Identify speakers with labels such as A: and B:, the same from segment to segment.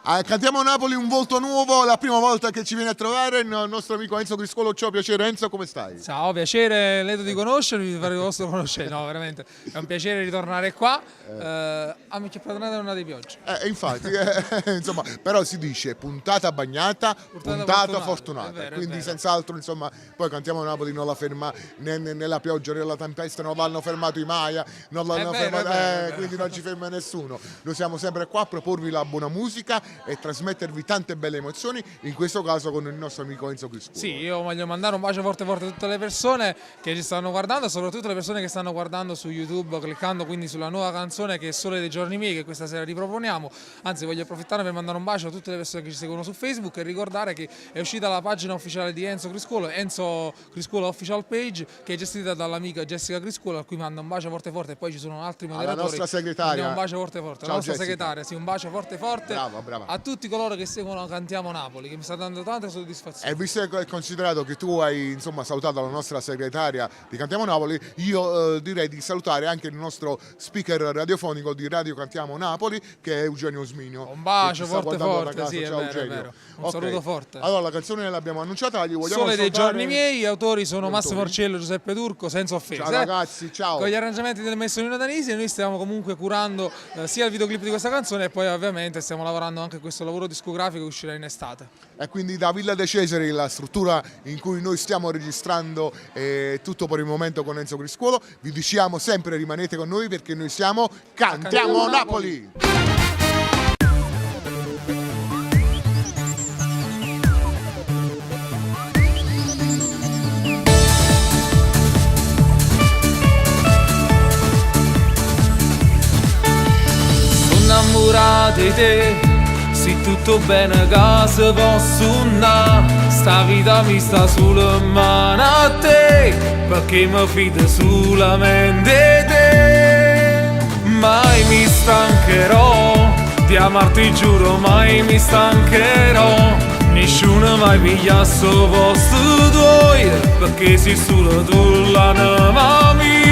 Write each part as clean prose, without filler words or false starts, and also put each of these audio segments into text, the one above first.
A: Cantiamo Napoli, un volto nuovo, la prima volta che ci viene a trovare il nostro amico Enzo Criscuolo. Ciao, piacere Enzo, come stai?
B: Ciao, piacere, lieto di conoscervi, di fare il vostro conoscere. No, veramente, è un piacere ritornare qua. A me che padronata non ha di pioggia.
A: Infatti, insomma, però si dice puntata bagnata, puntata fortunata.
B: Vero,
A: quindi senz'altro, insomma, poi Cantiamo Napoli non la ferma né nella pioggia né nella tempesta, non l'hanno fermato i Maia, non l'hanno fermato, quindi non ci ferma nessuno. Noi siamo sempre qua a proporvi la buona musica e trasmettervi tante belle emozioni, in questo caso con il nostro amico Enzo Criscuolo.
B: Sì, io voglio mandare un bacio forte forte a tutte le persone che ci stanno guardando, soprattutto le persone che stanno guardando su YouTube, cliccando quindi sulla nuova canzone che è Sole dei giorni miei, che questa sera riproponiamo. Anzi, voglio approfittare per mandare un bacio a tutte le persone che ci seguono su Facebook e ricordare che è uscita la pagina ufficiale di Enzo Criscuolo, Enzo Criscuolo Official Page, che è gestita dall'amica Jessica Criscuolo, a cui mando un bacio forte forte, e poi ci sono altri moderatori.
A: La nostra segretaria.
B: Un bacio forte forte.
A: Ciao,
B: La nostra
A: Jessica.
B: segretaria, sì, un bacio forte forte.
A: Brava.
B: A tutti coloro che seguono Cantiamo Napoli, che mi sta dando tante soddisfazioni.
A: E visto che considerato che tu hai insomma salutato la nostra segretaria di Cantiamo Napoli, io direi di salutare anche il nostro speaker radiofonico di Radio Cantiamo Napoli, che è Eugenio Osminio.
B: Un bacio forte forte, sì,
A: Ciao,
B: è vero. Un saluto forte.
A: Allora, la canzone l'abbiamo annunciata, gli vogliamo
B: Sole dei
A: salutare...
B: giorni miei, gli autori sono Massimo Marcello e Giuseppe Turco, senza offesa.
A: Ciao ragazzi, ciao.
B: Con gli arrangiamenti del Messolino Danisi, e noi stiamo comunque curando sia il videoclip di questa canzone, e poi ovviamente stiamo lavorando anche a questo lavoro discografico che uscirà in estate.
A: E quindi da Villa De Cesari, la struttura in cui noi stiamo registrando, tutto per il momento con Enzo Criscuolo. Vi diciamo sempre rimanete con noi, perché noi siamo Cantiamo Napoli.
B: Innamorata di te, se tutto bene che se posso andare, sta vita mi sta sulle mani a te, perché mi fido solamente di te. Mai mi stancherò di amarti, giuro, mai mi stancherò. Nessuno mai piglia sto posto tuoi, perché sei solo tu l'anima mia.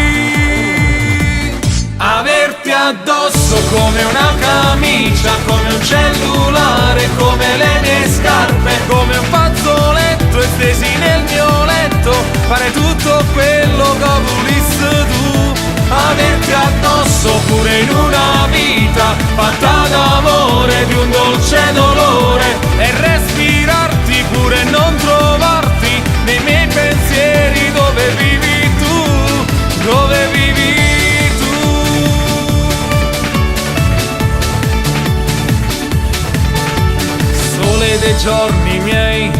B: Averti addosso come una camicia, come un cellulare, come le mie scarpe, come un fazzoletto e stesi nel mio letto, fare tutto quello che volessi tu. Averti addosso pure in una vita fatta d'amore, di un dolce dolore, e respirarti pure e non trovarti nei miei pensieri dove vivi tu, dove vivi tu. Sole dei giorni miei,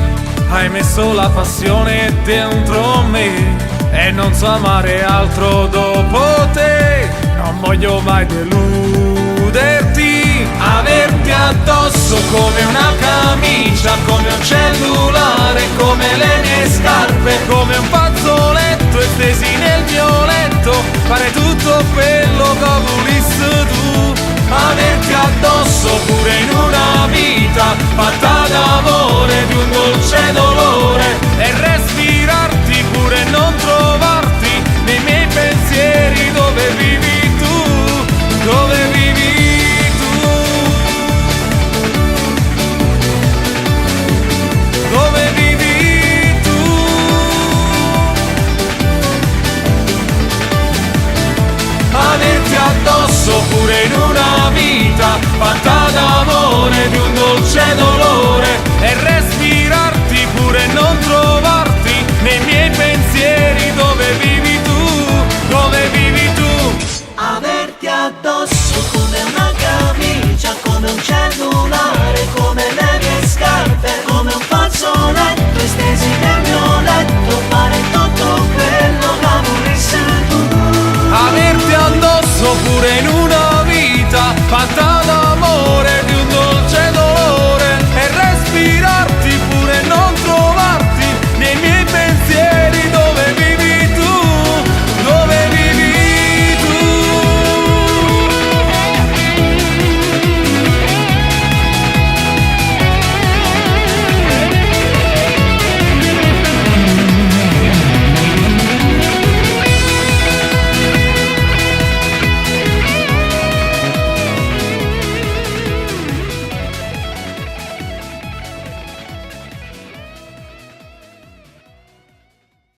B: hai messo la passione dentro me, e non so amare altro dopo te, non voglio mai deluderti. Averti addosso come una camicia, come un cellulare, come le mie scarpe, come un fazzoletto e stesi nel mio letto, fare tutto per